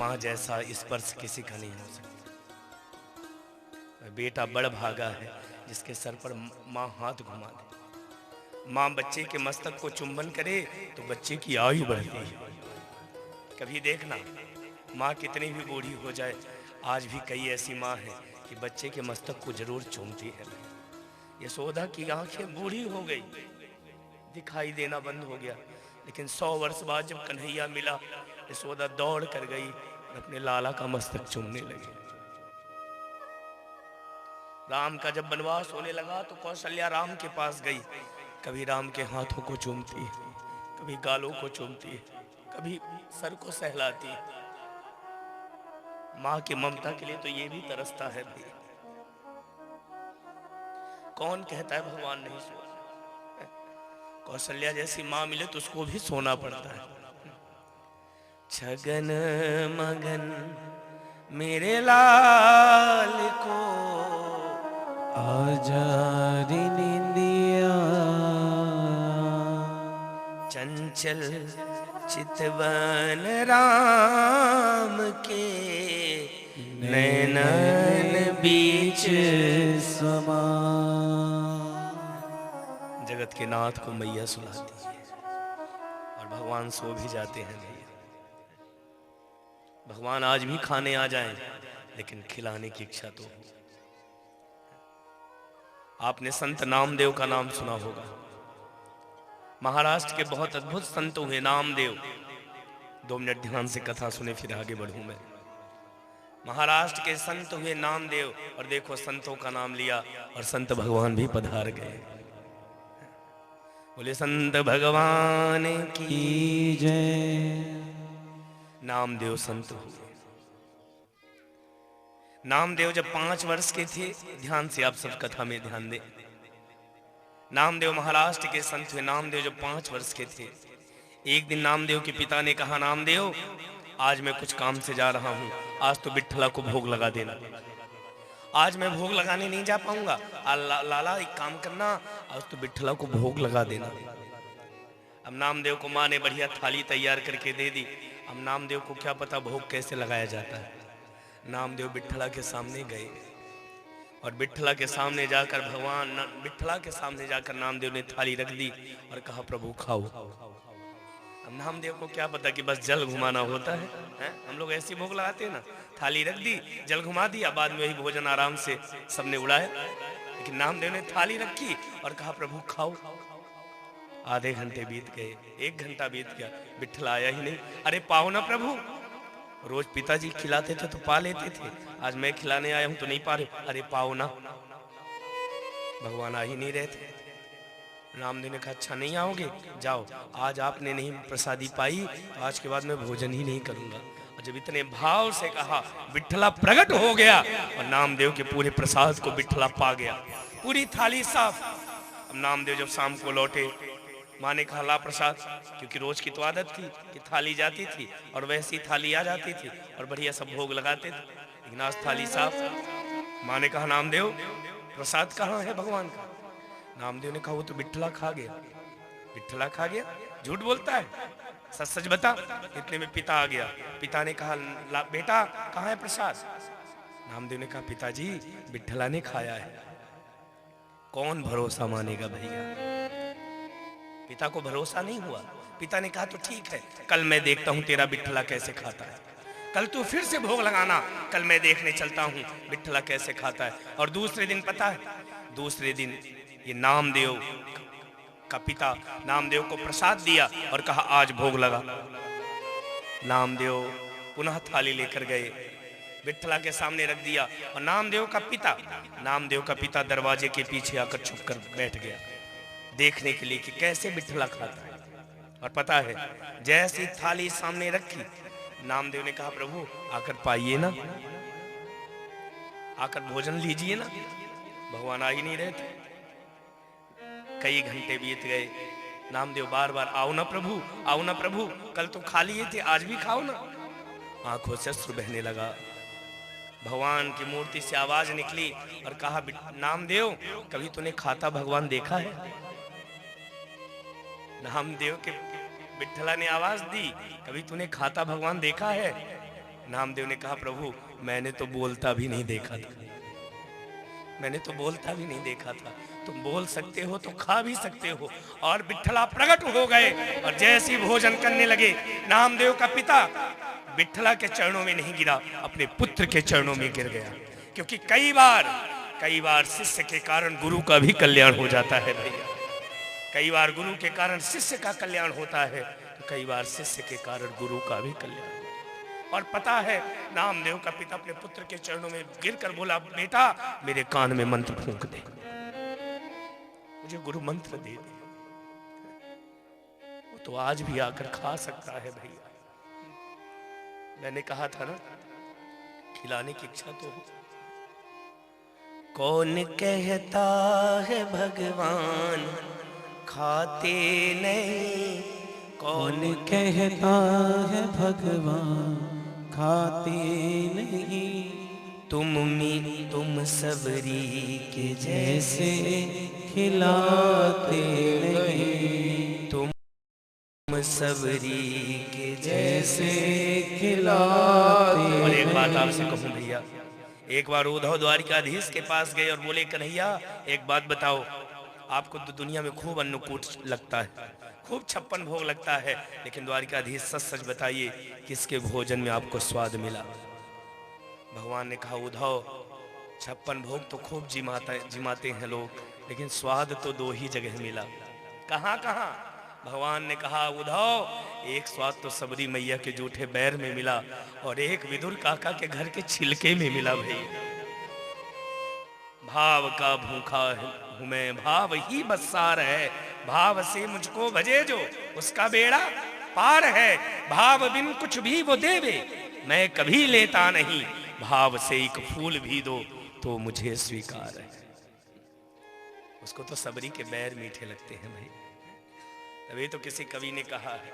माँ जैसा स्पर्श किसी का नहीं हो सकता। बेटा बड़ भागा है जिसके सर पर माँ हाथ घुमा दे। माँ बच्चे के मस्तक को चुंबन करे तो बच्चे की आयु बढ़ती है। कभी देखना, माँ कितनी भी बूढ़ी हो जाए, आज भी कई ऐसी माँ हैं कि बच्चे के मस्तक को जरूर चूमती है। यशोदा की आंखें बूढ़ी हो गई, दिखाई देना बंद हो गया, लेकिन 100 वर्ष बाद जब कन्हैया मिला, यशोदा दौड़ कर गई और अपने लाला का मस्तक चूमने लगी। राम का जब वनवास होने लगा तो कौशल्या राम के पास गई। कभी राम के हाथों को चूमती है, कभी गालों को चूमती है, कभी सर को सहलाती है। माँ की ममता के लिए तो ये भी तरसता है भाई। कौन कहता है भगवान नहीं सोना? कौशल्या जैसी माँ मिले तो उसको भी सोना पड़ता है। छगन मगन मेरे लाल को आजारी निंदिया, चंचल चितवन राम के नैनन बीच समा। जगत के नाथ को मैया सुलाती है और भगवान सो भी जाते हैं भैया। भगवान आज भी खाने आ जाएं, लेकिन खिलाने की इच्छा तो हो। आपने संत नामदेव का नाम सुना होगा। महाराष्ट्र के बहुत अद्भुत संत हुए नामदेव। 2 मिनट ध्यान से कथा सुने फिर आगे बढ़ूं मैं। महाराष्ट्र के संत हुए नामदेव, और देखो संतों का नाम लिया और संत भगवान भी पधार गए। बोले संत भगवान की जय। नामदेव संत हुए। नामदेव जब 5 वर्ष के थे, ध्यान से आप सब कथा में ध्यान दें। नामदेव महाराष्ट्र के संत हुए। नामदेव जब 5 वर्ष के थे, एक दिन नामदेव के पिता ने कहा, नामदेव आज मैं कुछ काम से जा रहा हूं, आज तो बिट्ठला को भोग लगा देना। आज मैं भोग लगाने नहीं जा पाऊंगा। लाला एक काम करना, आज तो बिट्ठला को भोग लगा देना। अब नामदेव को माँ ने बढ़िया थाली तैयार करके दे दी। अब नामदेव को क्या पता भोग कैसे लगाया जाता है। नामदेव बिट्ठला के सामने गए और बिट्ठला के सामने जाकर बिट्ठला के सामने जाकर नामदेव ने थाली रख दी और कहा, प्रभु खाओ। अब नामदेव को क्या पता कि बस जल घुमाना होता है, हम लोग ऐसी भोग लगाते हैं ना, थाली रख दी, जल घुमा दिया, बाद में वही भोजन आराम से सबने उड़ाया। लेकिन नामदेव ने थाली रखी और कहा, प्रभु खाओ। आधे घंटे बीत गए, 1 घंटा बीत गया, बिट्ठला आया ही नहीं। अरे पाओ ना प्रभु। रोज पिताजी खिलाते थे तो पा लेते थे, आज मैं खिलाने आया हूं तो नहीं पा रहे। अरे पाओ ना। भगवान आ ही नहीं रहे थे। रामदेव ने कहा, अच्छा नहीं आओगे, जाओ, आज आपने नहीं प्रसादी पाई तो आज के बाद मैं भोजन ही नहीं करूंगा। और जब इतने भाव से कहा, बिट्ठला प्रकट हो गया और नामदेव के पूरे प्रसाद को बिट्ठला पा गया, पूरी थाली साफ। अब नामदेव जब शाम को लौटे, माँ ने कहा, ला प्रसाद, क्योंकि रोज की तो आदत थी कि थाली जाती थी और वैसी थाली आ जाती थी और बढ़िया सब भोग लगाते थे, लेकिन आज थाली साफ। माँ ने कहा, नामदेव प्रसाद कहाँ है भगवान का? नामदेव ने कहा, वो तो बिट्ठला खा गया। बिट्ठला खा गया? झूठ बोलता है, सच सच बता। इतने में पिता आ गया। पिता ने कहा, बेटा कहाँ है प्रसाद? नामदेव ने कहा, पिताजी बिट्ठला ने खाया है। कौन भरोसा मानेगा भैया? पिता को भरोसा नहीं हुआ। पिता ने कहा, तो ठीक है, कल मैं देखता हूं तेरा बिट्ठला कैसे खाता है। कल तू फिर से भोग लगाना, कल मैं देखने चलता हूं बिट्ठला कैसे खाता है। और दूसरे दिन पता है, दूसरे दिन ये नामदेव का पिता नामदेव को प्रसाद दिया और कहा, आज भोग लगा। नामदेव पुनः थाली लेकर गए, बिट्ठला के सामने रख दिया और नामदेव का पिता दरवाजे के पीछे आकर छुप कर बैठ गया, देखने के लिए कि कैसे बिट्ठला खाता है। और पता है, जैसी थाली सामने रखी, नामदेव ने कहा, प्रभु आकर पाइए ना, आकर भोजन लीजिए ना। भगवान आ ही नहीं रहे थे। कई घंटे बीत गए, नामदेव बार बार, आओ ना प्रभु, आओ ना प्रभु, कल तो खा लिए थे, आज भी खाओ ना। आंखों से अश्रु बहने लगा। भगवान की मूर्ति से आवाज निकली और कहा, नामदेव कभी तूने खाता भगवान देखा है? नामदेव के बिट्ठला ने आवाज दी, कभी तूने खाता भगवान देखा है? नामदेव ने कहा प्रभु मैंने तो बोलता भी नहीं देखा था, मैंने तो बोलता भी नहीं देखा था, तुम बोल सकते हो तो खा भी सकते हो। और विठला प्रकट हो गए और जैसे ही भोजन करने लगे, नामदेव का पिता विठला के चरणों में नहीं गिरा, अपने पुत्र के चरणों में गिर गया। क्योंकि कई बार शिष्य के कारण गुरु का भी कल्याण हो जाता है भैया। कई बार गुरु के कारण शिष्य का कल्याण होता है, तो कई बार शिष्य के कारण गुरु का भी कल्याण होता है। और पता है नामदेव का पिता अपने पुत्र के चरणों में गिरकर बोला, बेटा मेरे कान में मंत्र फूंक दे, मुझे गुरु मंत्र दे दे। वो तो आज भी आकर खा सकता है भैया। मैंने कहा था ना, खिलाने की इच्छा तो हो। कौन कहता है भगवान खाते नहीं, कौन कहता है भगवान खाते नहीं, तुम सबरी के जैसे खिलाते नहीं, तुम सबरी के जैसे खिलाते। और एक बात आपसे कहूं भैया, एक बार उद्धव द्वारिकाधीश के पास गए और बोले कन्हैया एक बात बताओ, आपको तो दुनिया में खूब अन्नकूट लगता है, खूब 56 भोग लगता है, लेकिन द्वारिकाधीश सच सच बताइए किसके भोजन में आपको स्वाद मिला। भगवान ने कहा उद्धव 56 भोग तो खूब जिमाते हैं लोग, लेकिन स्वाद तो 2 ही जगह मिला। कहाँ कहाँ? भगवान ने कहा उद्धव एक स्वाद तो सबरी मैया के जूठे बैर में मिला और एक विदुर काका के घर के छिलके में मिला भैया। भाव का भूखा हूं मैं, भाव ही बसार है, भाव से मुझको भजे जो उसका बेड़ा पार है। भाव बिन कुछ भी वो देवे मैं कभी लेता नहीं, भाव से एक फूल भी दो तो मुझे स्वीकार है। उसको तो सबरी के बैर मीठे लगते हैं भाई। तभी तो किसी कवि ने कहा है